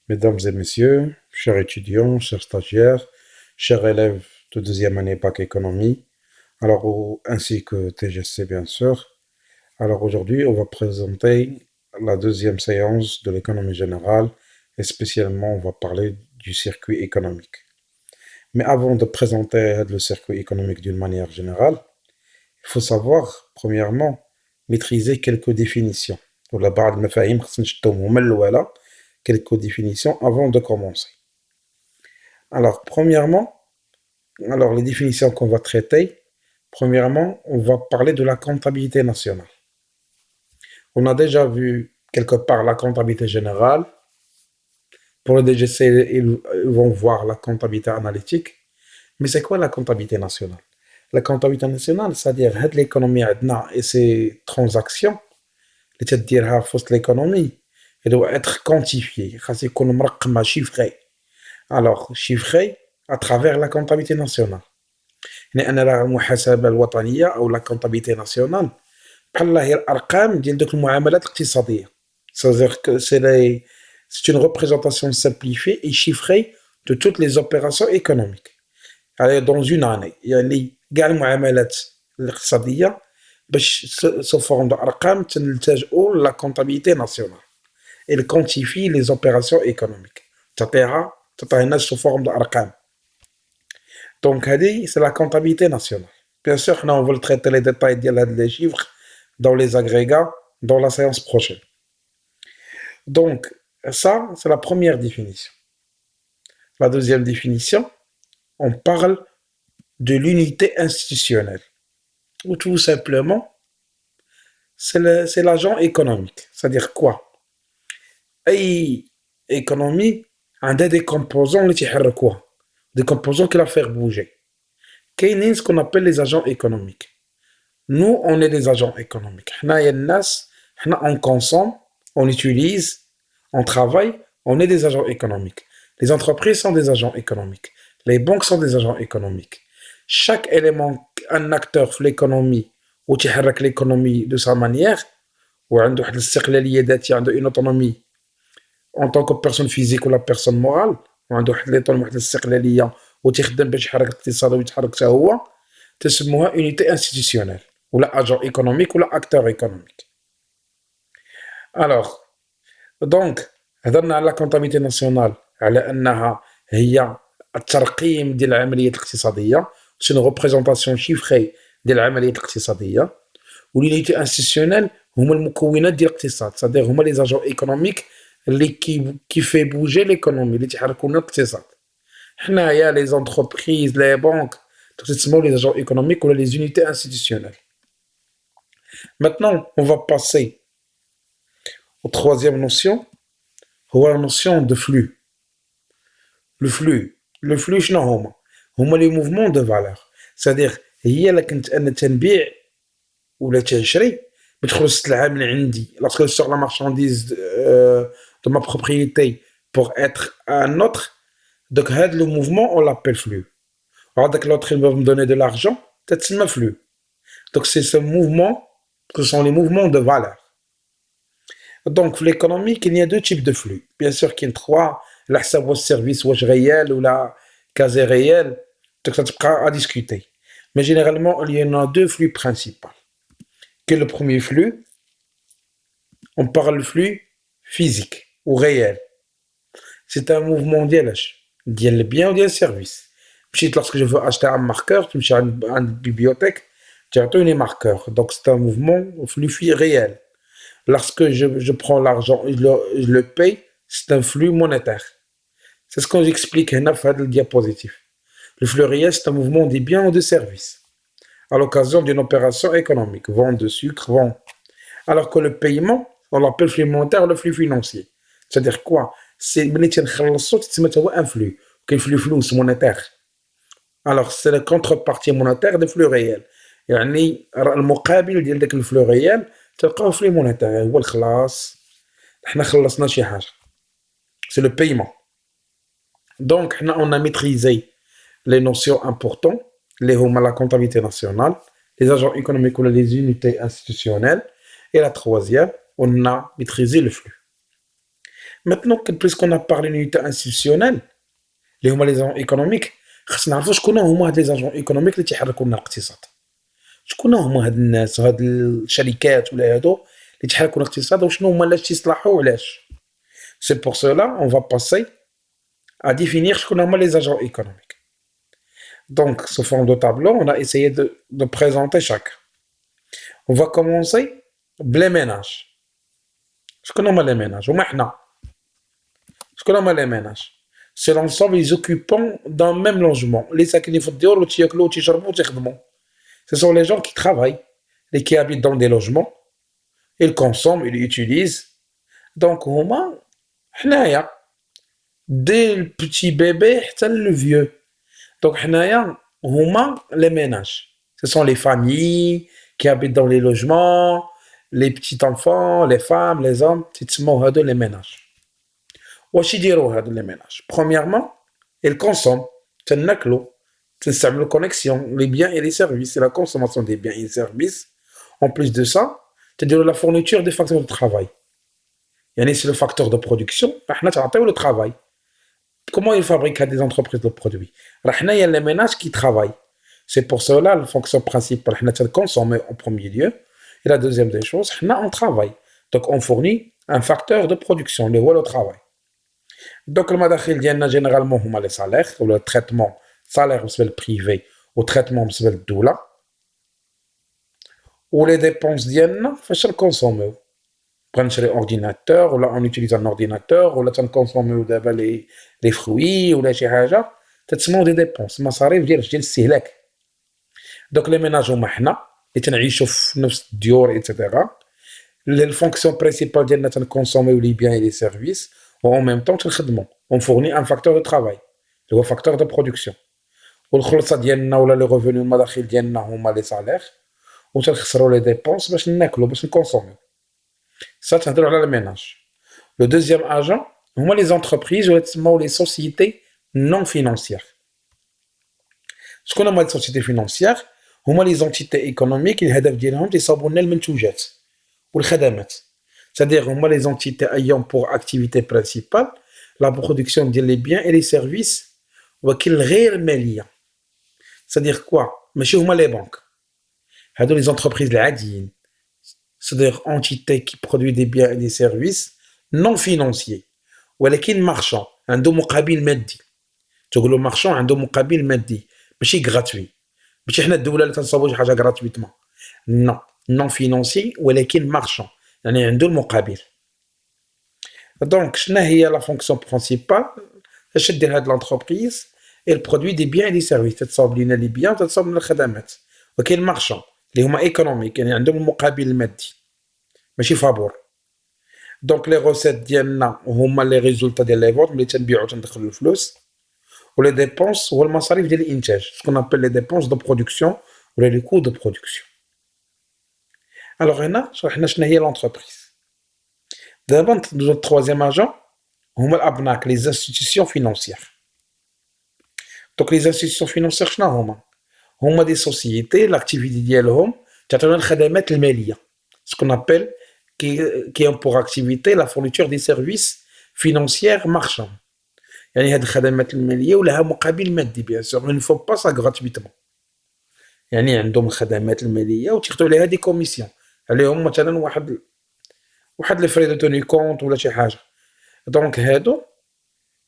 Mesdames et messieurs, chers étudiants, chers stagiaires, chers élèves de deuxième année Bac Économie, ainsi que TGC bien sûr. Alors aujourd'hui, on va présenter la deuxième séance de l'économie générale et spécialement on va parler du circuit économique. Mais avant de présenter le circuit économique d'une manière générale, il faut savoir, premièrement, maîtriser quelques définitions. ولا بعض المفاهيم خصنا نشدوهم من الأولى quelques définitions avant de commencer. Premièrement, les définitions qu'on va traiter, premièrement, on va parler de la comptabilité nationale. On a déjà vu quelque part la comptabilité générale. Pour le DGC, ils vont voir la comptabilité analytique. Mais c'est quoi la comptabilité nationale? La comptabilité nationale, c'est-à-dire l'économie et ses transactions, les تديرها في وسط l'économie, elle doit être quantifiée, خاص يكون مرقمة chiffré. Alors, chiffré à travers la comptabilité nationale. لأن المحاسبة الوطنية أو la comptabilité nationale بحال هي الأرقام ديال دوك المعاملات الاقتصادية. C'est-à-dire que c'est une représentation simplifiée et chiffrée de toutes les opérations économiques. Alors, dans une année, يعني كاع المعاملات الاقتصادية باش sous forme d'arqam تلتجئوا la comptabilité nationale. Elle quantifie les opérations économiques. تعطيها الناس sous forme d'arqam. Donc, c'est la comptabilité nationale. Bien sûr, on va traiter les détails des chiffres dans les agrégats dans la séance prochaine. Donc, ça, c'est la première définition. La deuxième définition, on parle de l'unité institutionnelle. Ou tout simplement, c'est l'agent économique. C'est-à-dire quoi? أي économie a des composants اللي تيحركوها. Des composants qui la font bouger. كاينين ce qu'on appelle les agents économiques. Nous, on est des agents économiques. حنايا الناس, on consomme, on utilise, on travaille, on est des agents économiques. Les entreprises sont des agents économiques. Les banques sont des agents économiques. Chaque élément, un acteur في l'économie, ou تيحرك l'économie de sa manière, وعنده واحد الاستقلالية ذاتية, عنده une autonomie en tant que personne physique ou la personne morale, وعنده واحد الاستقلالية وتخدم باش يحرك الاقتصاد ويتحرك حتى هو, تسموها unité institutionnelle ou agent économique ou acteur économique. Alors, donc, هضرنا على comptabilité nationale على أنها هي الترقيم ديال العملية الاقتصادية, c'est une représentation chiffrée ديال العملية الاقتصادية, والunité institutionnelle هما المكونات ديال الاقتصاد, c'est-à-dire هما les agents économiques qui fait bouger l'économie, اللي تيحركوا لنا الاقتصاد. حنايا les entreprises, les banques, تسموا les agents économiques ou les unités institutionnelles. Maintenant, on va passer aux troisième notion, la notion de flux. Le flux, شنو هما؟ هما les mouvements de valeur. C'est-à-dire, هي اللي كنت أنا تنبيع ولا تنشري, بتدخل السلعة من عندي. Lorsque je sors la marchandise de ma propriété pour être un autre, donc le mouvement, on l'appelle flux. Alors, l'autre, il va me donner de l'argent, peut-être c'est le flux. Donc, c'est ce mouvement, ce sont les mouvements de valeur. Donc, l'économie, il y a deux types de flux. Bien sûr qu'il y a trois, la ou service ou réel ou la quasi réel, donc ça sera à discuter. Mais généralement, il y en a deux flux principaux. Quel est le premier flux? On parle de flux physique ou réel. C'est un mouvement ديال bien ou ديال service. Lorsque je veux acheter un marqueur, tu me cherches une bibliothèque, tu as un marqueur. Donc, c'est un mouvement au flux réel. Lorsque je prends l'argent et je le paye, c'est un flux monétaire. C'est ce qu'on explique dans le diapositive. Le flux réel, c'est un mouvement des biens ou des services à l'occasion d'une opération économique, vente de sucre, vente. Alors que le paiement, on l'appelle flux monétaire ou le flux financier. C'est-à-dire quoi? C'est un flux, un flux monétaire. Alors, c'est la contrepartie monétaire des flux réels. يعني المقابل ديال داك الفلو ريال تلقاو فلو مونيتير, هو الخلاص, حنا خلصنا شي حاجه, c'est le paiement. Donc حنا on a maîtrisé les notions importantes, les huma la comptabilité nationale, les agents économiques ou les unités institutionnelles, et la troisième, on a maîtrisé le flux. Maintenant, puisqu'on a parlé d'unité institutionnelle, اللي هما لي زون ايكونوميك، خصنا نعرفوا شكون هما هاد لي زاجون ايكونوميك اللي تيحركوا لنا الاقتصاد. شكون هما هاد الناس، هاد الشركات ولا هادو اللي تيحركوا الاقتصاد، وشنو هما علاش تيصلحوا وعلاش. سي بور سولا اون فا باسي à définir شكون هما les agents économiques. Donc, sous forme de tableau, on a essayé de présenter chaque. On va commencer les ménages. شكون هما les ménages هما حنا. شكون هما les ménages C'est l'ensemble des occupants d'un même logement. Les ساكنين في الديور وتياكلوا وتيشربوا وتيخدموا. Ce sont les gens qui travaillent et qui habitent dans des logements. Ils consomment, ils utilisent. Donc, هما حنايا dès le petit bébé حتى le vieux. Donc, حنايا هما les ménages. Ce sont les familles qui habitent dans les logements, les petits enfants, les femmes, les hommes, تيتسموا هادو les ménages. واش يديروا هادو les ménages Premièrement, ils consomment. تناكلوا, تنستعملوا connexion, les biens et les services. C'est la consommation des biens et des services. En plus de ça, تديروا la fourniture des facteurs de travail. يعني c'est le facteur de production. حنا تعطيو le travail. Comment ils fabriquent des entreprises de produits Il y a les ménages qui travaillent. C'est pour cela la fonction principale, c'est de consommer en premier lieu. Et la deuxième des choses, on travaille. Donc on fournit un facteur de production, le travail. Donc le madakhil généralement les salaires, ou le traitement salaire le privé, ou traitement le doula. Ou les dépenses faut le consommer. Prendre un ordinateur, ou là on utilise un ordinateur, ou là on consomme les fruits, ou là شي حاجة تتسموا des dépenses مصاريف ديال الاستهلاك. Donc les ménages هما حنا اللي تنعيشوا في نفس الديور etc. الفونكسيون برينسيبال ديالنا تنكونسوميو لي بيان اي لي سيرفيس و en même temps تنخدموا. On fournit un facteur de travail اللي هو facteur de production. والخلصة ديالنا ولا لي ريفوني المداخيل ديالنا هما لي سالير و تنخسروا لي ديبونس باش ناكلوا باش نكونسوميو. Ça, c'est le ménage. Le deuxième agent, c'est les entreprises ou les sociétés non financières. Ce qu'on a les sociétés financières, c'est les entités économiques qui ont des المنتوجات والخدمات. C'est-à-dire les entités ayant pour activité principale la production des biens et les services qui غير مالية. C'est-à-dire quoi ماشي هما les banques. هادو les entreprises العاديين. C'est-à-dire entité qui produit des biens et des services non financiers ولكن marchand عنده مقابل مادي. تقولوا marchand عنده مقابل مادي ماشي gratuit. ماشي حنا الدولة اللي تنصاوبوا شي حاجة gratuitement. non financier ولكن marchand يعني عنده المقابل. Donc شنو هي la fonction principale اش دير هاد l'entreprise elle produit des biens et des services. تتصاوب لنا les biens وتتصاوب لنا الخدمات. وكاين marchand اللي هما ايكونوميك يعني عندهم المقابل المادي ماشي فابور. دونك لي روسيت ديالنا هما لي ريزولطا ديال لي فوت ملي تنبيعو تندخلو الفلوس ولي ديبونس هو المصاريف ديال الانتاج شكون ابل لي ديبونس دو برودكسيون ولا لي كو دو برودكسيون. الوغ هنا شرحنا شنو هي لونتربريز. دابا ندوزو للتروازيام اجون هما الابناك لي انستيتيسيون فينونسيير. دونك لي انستيتيسيون فينونسيير شنو هما دي سوسيتي لاكتيفيتي ديالهم تعطيونا الخدمات الماليه ce qu'on appelle qui ont pour activité la fourniture des services financiers marchands. يعني هاد الخدمات الماليه ولها مقابل مادي bien sûr mais il ne faut pas ça gratuitement. يعني عندهم الخدمات الماليه وتاخذوا عليها دي كوميسيون عليهم مثلا واحد لي فري دو توني كونت ولا شي حاجه. دونك هادو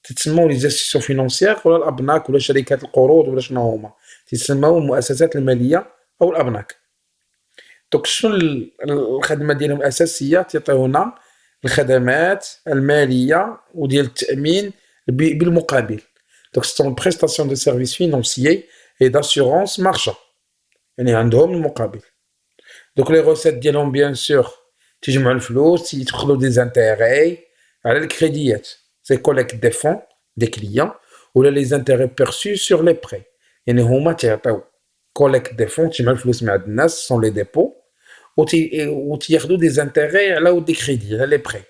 تتسموا لي انستيتيسيون فينونسيير ولا الابناك ولا شركات القروض ولا شنو هما تسموا المؤسسات الماليه او الابناك. دونك شنو الخدمه ديالهم الاساسيه تيعطيونا الخدمات الماليه وديال التامين بالمقابل. دونك سون بريستاسيون دو سيرفيس فينونسيي اي داسيورونس مارشان يعني عندهم المقابل. دونك لي روسيت ديالهم بيان سور تيجمعوا الفلوس يدخلوا دي زانتيغي على الكريديات سي كوليكت دي فون دي كليون ولا لي زانتيغي بيرسو سور لي بري يعني هما تيعطيو كوليكت دي فون تيجمعوا الفلوس مع الناس سون لي ديبو وتياخذوا دي زانتيغي على ود كريدي على لي بري.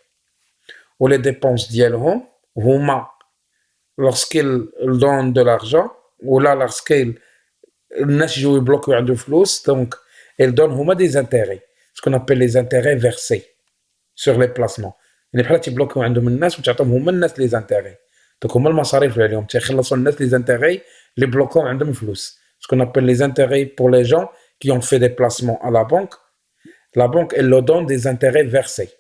ولي ديبونس ديالهم هما lorsqu'ils donnent de l'argent ولا lorsqu'ils الناس يجيو يبلوكيو عندهم فلوس دونك ils donnent هما des intérêts ce qu'on appelle les intérêts versés sur les placements. يعني بحال تيبلوكيو عندهم الناس وتعطيهم هما الناس لي زانتيغي، دوك هما المصاريف اللي عليهم تيخلصوا الناس لي زانتيغي اللي بلوكاو عندهم فلوس، سكون ابل لي زانتيغي بور لي جون كي اون في دي بلاسمون à la banque. La banque elle leur donne des intérêts versés.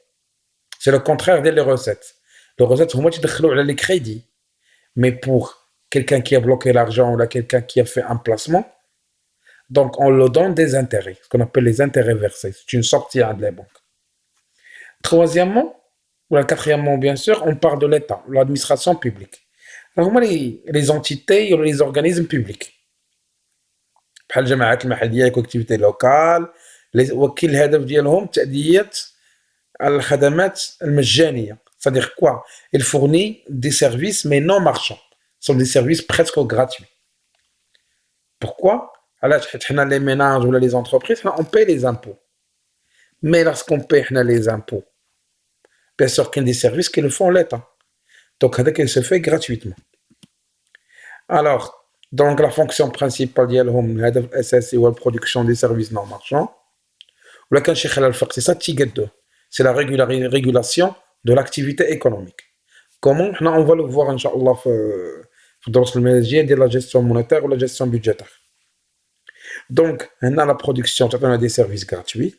C'est le contraire des recettes. Les recettes هما تيدخلوا على les crédits. Mais pour quelqu'un qui a bloqué l'argent ou là quelqu'un qui a fait un placement, donc on leur donne des intérêts, ce qu'on appelle les intérêts versés. C'est une sortie de la banque. Troisièmement, ou la quatrièmement bien sûr, on parle de l'État, l'administration publique. Alors moi les entités ou les organismes publics. بحال الجماعات المحليه كولكتيفيتي لوكال وكيل الهدف ديالهم تأدية الخدمات المجانيه. C'est-à-dire quoi? Il fournit des services mais non marchands. Ce sont des services presque gratuits. Pourquoi? علاش حيت حنا les ménages ou les entreprises on paye les impôts. Mais lorsqu'on paye les impôts, bien sûr qu'il y a des services qui le font l'État. Donc هذاك il se fait gratuitement. Alors donc la fonction principale ديالهم الهدف الاساسي هو البرودكسيون دي سيرفيس نون مارشون. ولا كان شي خلل في الاقتصاد تيقادوه. C'est la régulation de l'activité économique. Comment? On va le voir inchallah في الدروس المنهجيه ديال la gestion monétaire ou la gestion budgétaire. Donc هنا la production تعطينا des services gratuits,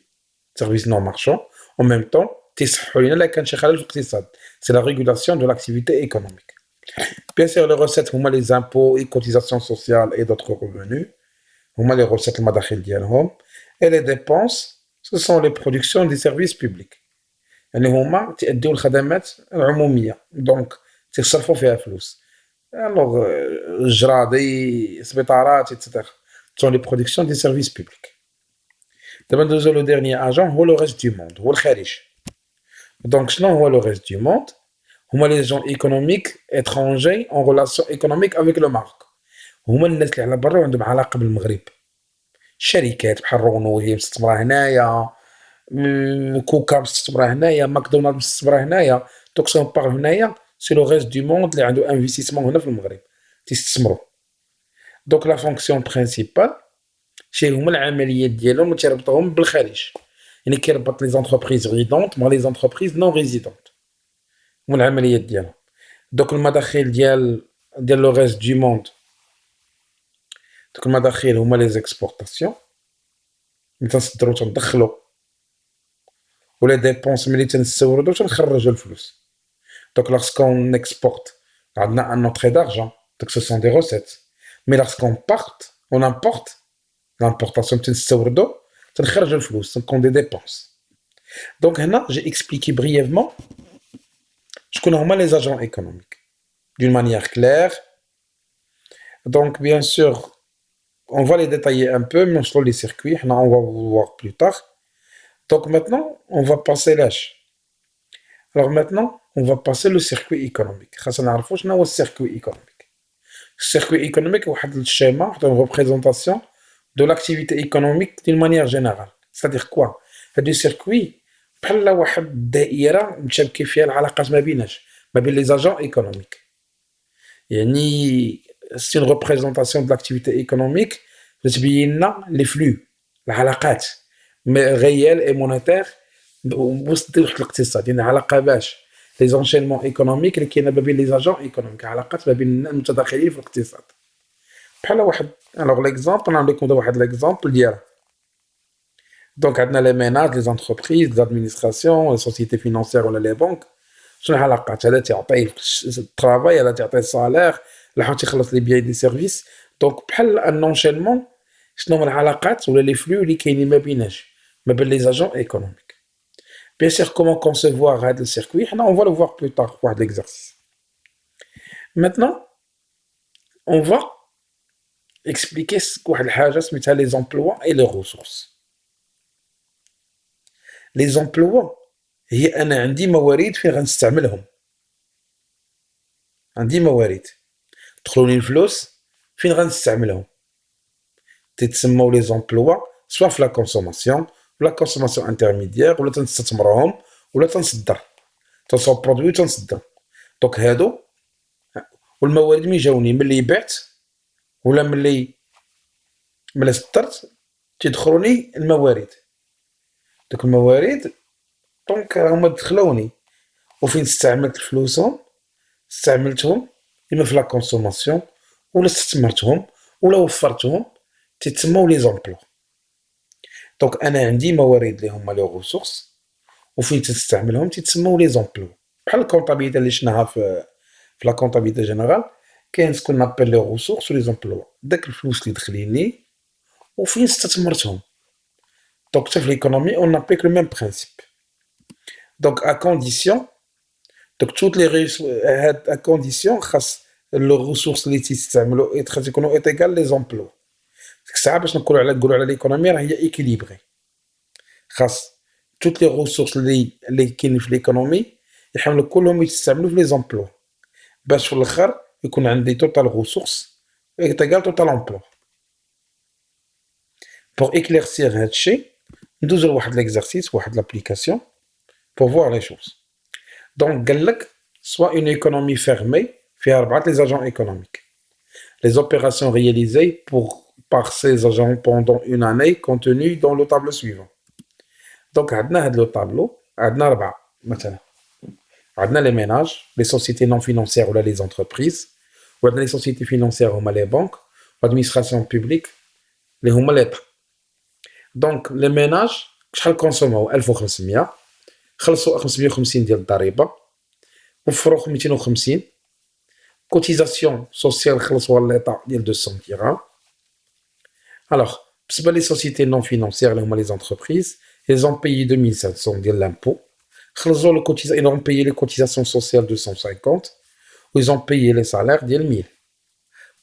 services non marchands. En même temps تصحوا لنا لا كان شي خلل في الاقتصاد. C'est la régulation de l'activité économique. Bien sûr, les recettes, هما les impôts et cotisations sociales et d'autres revenus. هما les recettes المداخيل ديالهم. Et les dépenses, ce sont les productions des services publics. يعني هما تأديو الخدمات العمومية. Donc تصرفوا فيها فلوس. Alors, الجرادي، سبيطارات, etc. Ce sont les productions des services publics. دابا ندوزو لو dernier agent هو le reste du monde, هو الخارج. Donc شنو هو le reste du monde? هما les gens économiques étrangers en relation économique avec le Maroc. هما الناس اللي على برا وعندهم علاقة بالمغرب. الشركات بحال رونو هي مستثمرة هنايا، كوكا مستثمرة هنايا، ماكدونالد مستثمرة هنايا. دوك سون باغ هنايا سي لو ريست دو موند اللي عنده انفستيسمون هنا في المغرب تيستثمروا. دوك لا فونكسيون برينسيبال شي هما العمليات ديالهم اللي تيربطوهم بالخارج. يعني كيربط لي زونتربريز ريزيدونت مع لي زونتربريز نون ريزيدونت. هما العمليات ديالهم. دوك المداخيل ديال لو ريست دو موند، دوك المداخيل هما لي زيكسبورطاسيون ملي تنصدرو تندخلو، ولا ديبونس ملي تنستوردو تنخرجو الفلوس. دوك لارسكون اكسبورت عندنا ان انتري دارجون، دوك سو سون دي روسيت. مي لارسكون بارت اون امبورت، لامبورطاسيون تنستوردو تنخرجو الفلوس، تنكون دي ديبونس. دونك هنا جي اكسبليكي برييفمون شكون هما les agents économiques d'une manière claire. Donc bien sûr on va les détailler un peu mais sur les circuits on va voir plus tard. Donc maintenant on va passer l'âge. Alors maintenant on va passer le circuit économique. خاصنا نعرفوا شنو هو السيركوي économique. السيركوي économique واحد الشيما، واحد une représentation de l'activité économique d'une manière générale. C'est-à-dire quoi? هاد السيركوي بحال واحد الدائره متشابكين فيها العلاقات ما بين لي زاجون ايكونوميك. يعني سي اون ريبريزونطاسيون دو لاكتيفيتي ايكونوميك اللي تبين لنا لي فلو، العلاقات غيال اي مونيتير وسط الاقتصاد. يعني علاقه باش لي زونشينمون ايكونوميك اللي كاينه ما بين لي زاجون ايكونوميك، علاقات ما بين المتداخلين في الاقتصاد. بحال واحد الوغ ليكزامبل نعطيكم واحد ليكزامبل ديالها. Donc, on a les ménages, les entreprises, les administrations, les sociétés financières ou les banques. شنو العلاقات؟ هذا تعطي الترافاي، هذا تعطي الصالير، اللي تيخلص لي بيان دي سيرفيس. دونك بحال ان انشينمون شنو هما العلاقات ولا لي فلو اللي كاينين ما بين لي زاجون ايكونوميك. بيان سيغ كومون كونسيفوار هذا السيركوي حنا اون فا لو فوار بلو تار واحد ليكزارسيس. Maintenant on va expliquer واحد الحاجه سميتها لي زومبلوا اي لي ريسورس. لي زومبلوا هي انا عندي موارد فين غنستعملهم، عندي موارد دخلوني الفلوس فين غنستعملهم، تتسموا لي زومبلوا سوا في لا كونسوماسيون ولا كونسوماسيون انترميديير ولا تنستثمرهم ولا تنصدر، تنصوب برودوي تنصدر. دونك هادو والموارد مين جاوني ملي بعت ولا ملي صدرت تيدخلوني الموارد. دوك الموارد دونك هما دخلوني وفين استعملت فلوسهم استعملتهم إما في لا كونسوماسيون ولا استثمرتهم ولا وفرتهم تيتسموا لي زومبلوا. دونك أنا عندي موارد اللي هما لي ressources وفين تستعملهم تيتسموا لي زومبلوا. بحال الكونطابيليتي اللي شفناها في لا كونطابيليتي جينيرال كاين سكون نابيل لي ressources و لي زومبلوا، داك الفلوس اللي داخلين لي وفين استثمرتهم. دونك حتى في ليكونومي اون ابليك لو ميم برينسيپ. دونك ا كونديسيون دونك توت لي هاد ا كونديسيون خاص لو ريسورس اللي تيستعملوا خاص يكونوا ايتيغال لي زومبلوا. ديك الساعه باش نقولوا على ليكونومي راه هي ايكيليبري، خاص توت لي ريسورس اللي كاينين في ليكونومي يحاولوا كلهم يستعملوا في لي زومبلوا باش في الاخر يكون عندي توتال ريسورس ايتيغال توتال امبلوا. Pour éclaircir هادشي ندوزو لواحد l'exercice واحد l'application pour voir les choses. Donc قال لك soit une économie fermée فيها 4 les agents économiques. Les opérations réalisées par ces agents pendant une année contenues dans le tableau suivant. Donc عندنا هاد لو طابلو عندنا 4 مثلا. عندنا les ménages, les sociétés non financières ولا les entreprises, وعندنا les sociétés financières هما les banques, l'administration publique اللي هما l'État. دونك لي ميناج شحال كونسوماو 1500 خلصوا 550 ديال الضريبه وفروا 250 كوتيزاسيون سوسيال خلصوها ليطا ديال 200 درهم. الوغ بالنسبه لي سوسيتي نون فينانسيير اللي هما لي زونتربريز ils ont payé 2500 ديال l'impôt خلصوا لو ils ont payé les cotisations sociales 250 ou ils ont payé les salaires ديال 1000.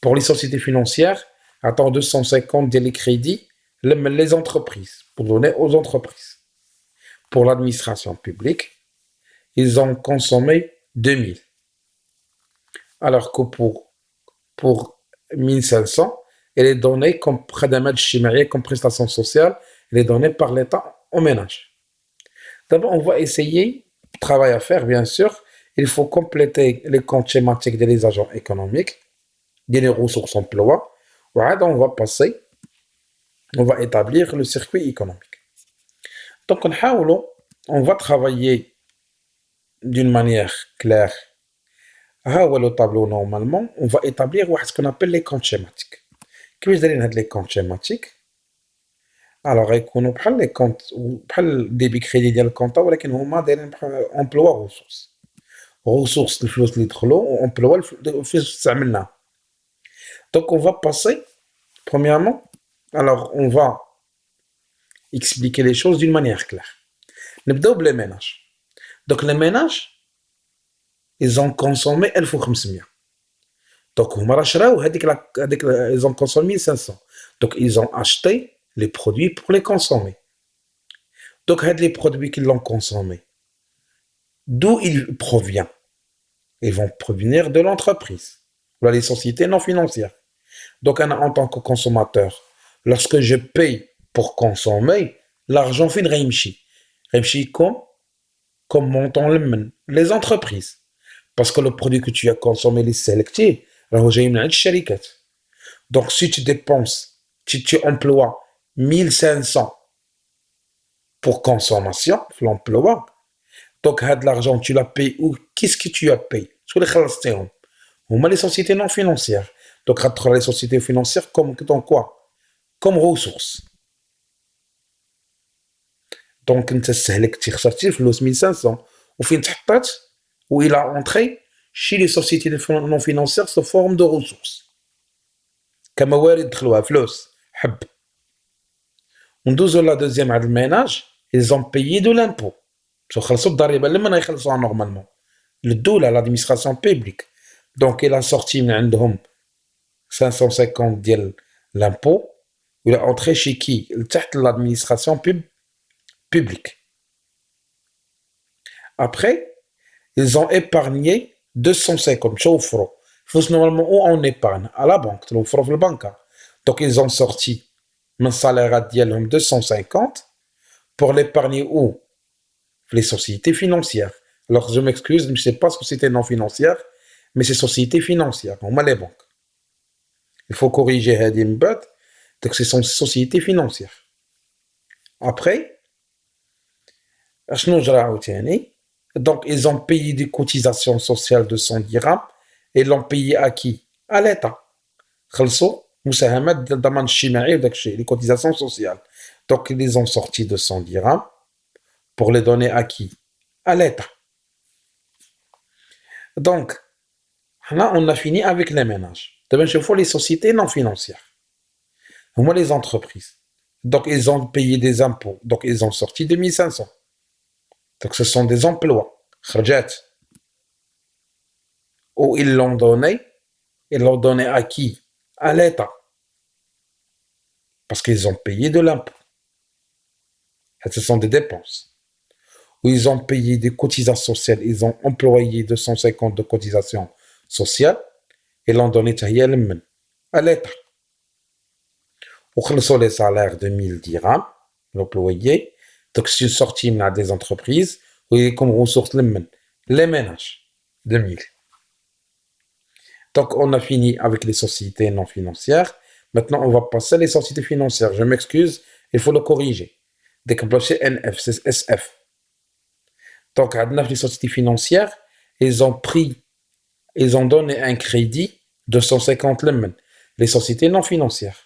Pour les sociétés financières attend 250 ديال les crédits les entreprises, pour donner aux entreprises. Pour l'administration publique, ils ont consommé 2000. Alors que pour 1500, elle est donnée comme khadamat chimérique, comme prestation sociale, elle est donnée par l'État au ménage. D'abord, on va essayer, travail à faire bien sûr, il faut compléter les comptes schématiques des agents économiques, des ressources emploi, on va passer. On va établir le circuit économique. Donc, on va travailler d'une manière claire. Le tableau, normalement, on va établir ce qu'on appelle les comptes schématiques. Qu'est-ce que c'est les comptes schématiques? Alors, il y a les comptes, le débit crédit de compte, mais il y a emploi ressources. Ressources, le flux de l'eau, emploi, le flux de. Donc, on va passer, premièrement, alors, on va expliquer les choses d'une manière claire. نبداو les ménages. Donc les ménages, ils ont consommé 1500. Donc هما راه شراو هذيك ils ont consommé 1500. Donc ils ont acheté les produits pour les consommer. Donc هاد les produits qu'ils l'ont consommé, d'où ils proviennent? Ils vont provenir de l'entreprise ou les sociétés non financières. Donc en tant que consommateur, lorsque je paye pour consommer, l'argent fait de Raimchi. Raimchi comme montant les entreprises. Parce que le produit que tu as consommé, les sélecté, donc si tu dépenses, si tu emploies 1500 pour consommation, l'emploi, donc l'argent tu l'as payé ou qu'est-ce que tu as payé? Sur les khalastéhom. On les sociétés non financières. Donc les sociétés financières comme dans quoi? Comme ressources. Donc انت سهلك تخسرتي فلوس 1500 وفين تحطات وإلى entré chez les sociétés non financières sous forme de ressources كموارد دخلوها فلوس حب. وندوزو لا دوزيام عند الميناج ils ont payé de l'impôt باش خلصوا الضريبه لما يخلصوها نورمالمون للدوله l'administration publique. Donc il a sorti من عندهم 550 ديال l'impôt il a entré chez qui تحت l'administration publique. Après, ils ont épargné 250. Normalement, où on épargne? À la banque, le banque. Donc, ils ont sorti un salaire à 250 pour l'épargner où? Les sociétés financières. Alors, je m'excuse, je ne sais pas société non financière, mais c'est société financière. On met les banques. Il faut corriger Hadim Bad, donc c'est une société financière. Après, شنو جرى عاوتاني Donc, ils ont payé des cotisations sociales de 100 dirhams et l'ont payé à qui? À l'État. خلصوا مساهمات ديال الضمان الاجتماعي وداك الشيء les cotisations sociales. Donc, ils les ont sortis de 100 dirhams pour les donner à qui? À l'État. Donc, là, on a fini avec les ménages. Demain, je vois les sociétés non financières. Moi, les entreprises. Donc, ils ont payé des impôts. Donc, ils ont sorti 2500. Donc, ce sont des emplois. Kharjat. Ou ils l'ont donné. Ils l'ont donné à qui? À l'État. Parce qu'ils ont payé de l'impôt. Ce sont des dépenses. Ou ils ont payé des cotisations sociales. Ils ont employé 250 de cotisations sociales. Et l'ont donné à l'État. Ou les salaires de 1000 dirhams, l'employé. Donc, c'est sorti des entreprises. Oui, comme ressources, les ménages de 1000. Donc, on a fini avec les sociétés non financières. Maintenant, on va passer les sociétés financières. Je m'excuse, il faut le corriger. Dès que c'est NF, c'est SF. Donc, à les sociétés financières, ils ont donné un crédit de 150 lemmen. Les sociétés non financières.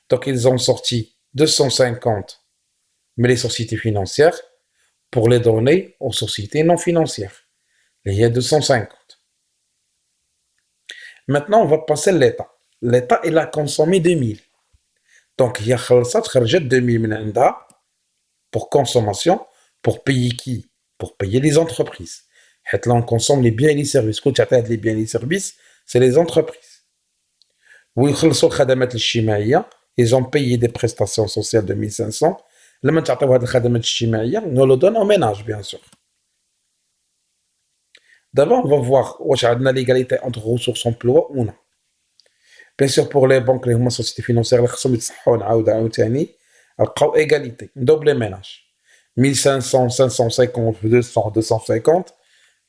Donc, ils ont sorti 250, mais les sociétés financières, pour les donner aux sociétés non financières. Il y a 250. Maintenant, on va passer à l'État. L'État, il a consommé 2000. Donc, il y a 2000 pour consommation, pour payer qui? Pour payer les entreprises. Et là, on consomme les biens et les services. Quand tu as les biens et les services, c'est les entreprises. Ils ont payé des prestations sociales de 1500. لما تعطيو هذه الخدمات الاجتماعيه nous le donne au ménage bien sûr. D'abord on va voir واش عندنا l'égalité entre ressources emploi ou non. Bien sûr pour les banques اللي هما sociétés financières اللي خصهم يتصححوا عاوتاني لقاو égalité نبداو les ménages 1500 550 200 250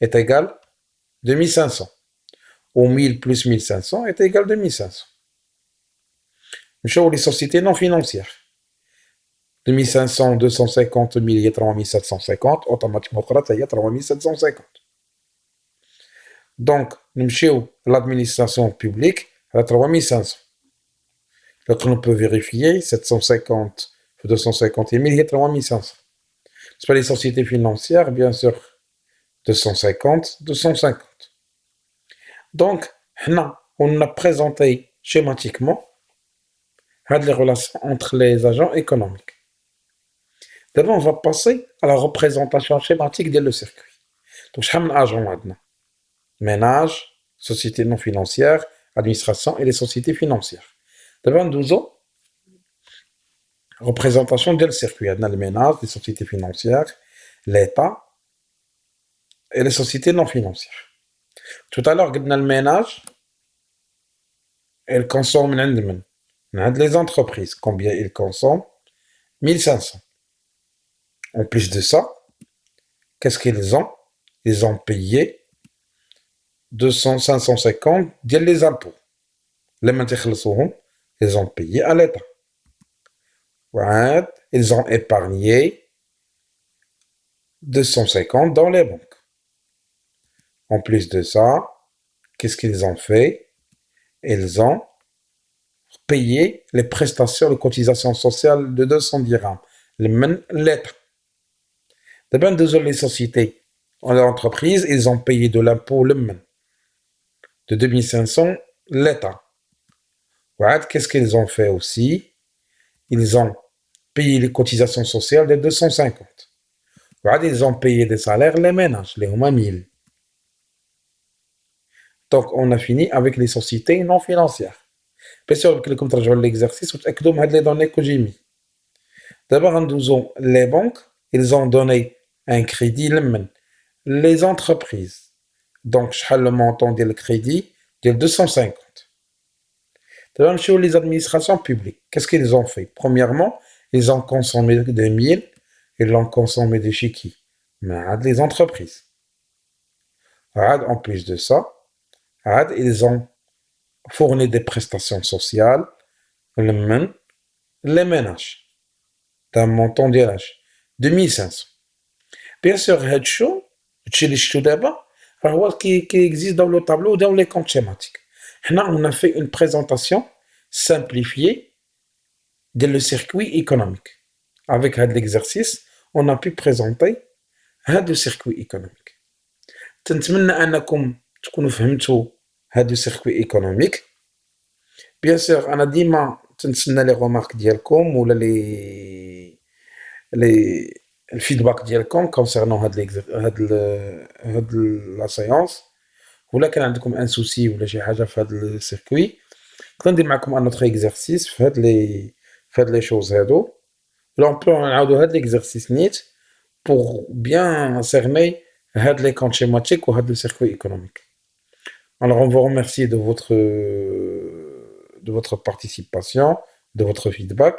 est égal 2500 ou 1000 plus 1500 est égal 2500. نمشيو les sociétés non financières 2500, 250, 1000, il y a 3750, automatiquement, il y a 3750. Donc, nous l'administration publique à 3500. Donc, on peut vérifier 750, 250 et 1000, il y a 3500. C'est pas les sociétés financières, bien sûr, 250, 250. Donc, on a présenté schématiquement les relations entre les agents économiques. D'abord, on va passer à la représentation schématique de le circuit. Donc, je vais agents ménage, société non financière, administration et les sociétés financières. D'abord, nous avons représentation de le circuit. Il y a le ménage, les sociétés financières, l'État et les sociétés non financières. Tout à l'heure, on a le ménage, elles consomment les entreprises. Combien ils consomment? 1500. En plus de ça, qu'est-ce qu'ils ont? Ils ont payé 200, 550 les impôts. Ils ont payé à l'État. Ils ont épargné 250 dans les banques. En plus de ça, qu'est-ce qu'ils ont fait? Ils ont payé les prestations, les cotisations sociales de 200 dirhams. L'État. D'abord, les sociétés, les entreprises, ils ont payé de l'impôt de 2500 l'État. Qu'est-ce qu'ils ont fait aussi? Ils ont payé les cotisations sociales de 250. Ils ont payé des salaires les ménages, les 1000. Donc, on a fini avec les sociétés non financières. Bien sûr, comme tu as l'exercice, vous avez les données que j'ai mis. D'abord, les banques, ils ont donné un crédit les entreprises. Donc, le montant du crédit de 250. D'abord, chez les administrations publiques, qu'est-ce qu'ils ont fait? Premièrement, ils ont consommé des 1000, ils l'ont consommé des chiquis, mais les entreprises. En plus de ça, ils ont fourni des prestations sociales, les ménages, d'un montant de 1500. Bien sûr, هادشي اللي شفتو دابا راه هو كيكزيست dans le tableau dans les comptes schématiques. حنا on a fait une présentation simplifiée de le circuit économique. Avec هاد l'exercice, on a pu présenter هاد le circuit économique. تنتمنى أنكم تكونوا فهمتوا هاد le circuit économique. Bien sûr أنا ديما تنتسنى لي remarques ديالكم ولا لي الفيدباك ديالكم concernant هاد لا séance. ولا كان عندكم ان سوسي ولا شي حاجه في هاد السيركوي نقدر ندير معكم ان اوتر اكزرسيس في هاد لي شوز هادو ولا اون بلون نعاودو هاد ليكزرسيس نيت بور بيان سيرني هاد لي كونت شيماتيك وهاد لو سيركوي ايكونوميك. Alors on vous remercie de votre participation, de votre feedback.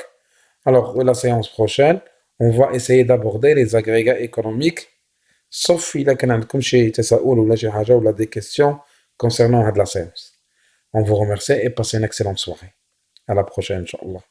Alors la séance prochaine, on va essayer d'aborder les agrégats économiques. Sauf إلا كان عندكم شي تساؤل ولا شي حاجة ولا des questions concernant هاد la séance. On vous remercie et passez une excellente soirée. À la prochaine, Inch'Allah.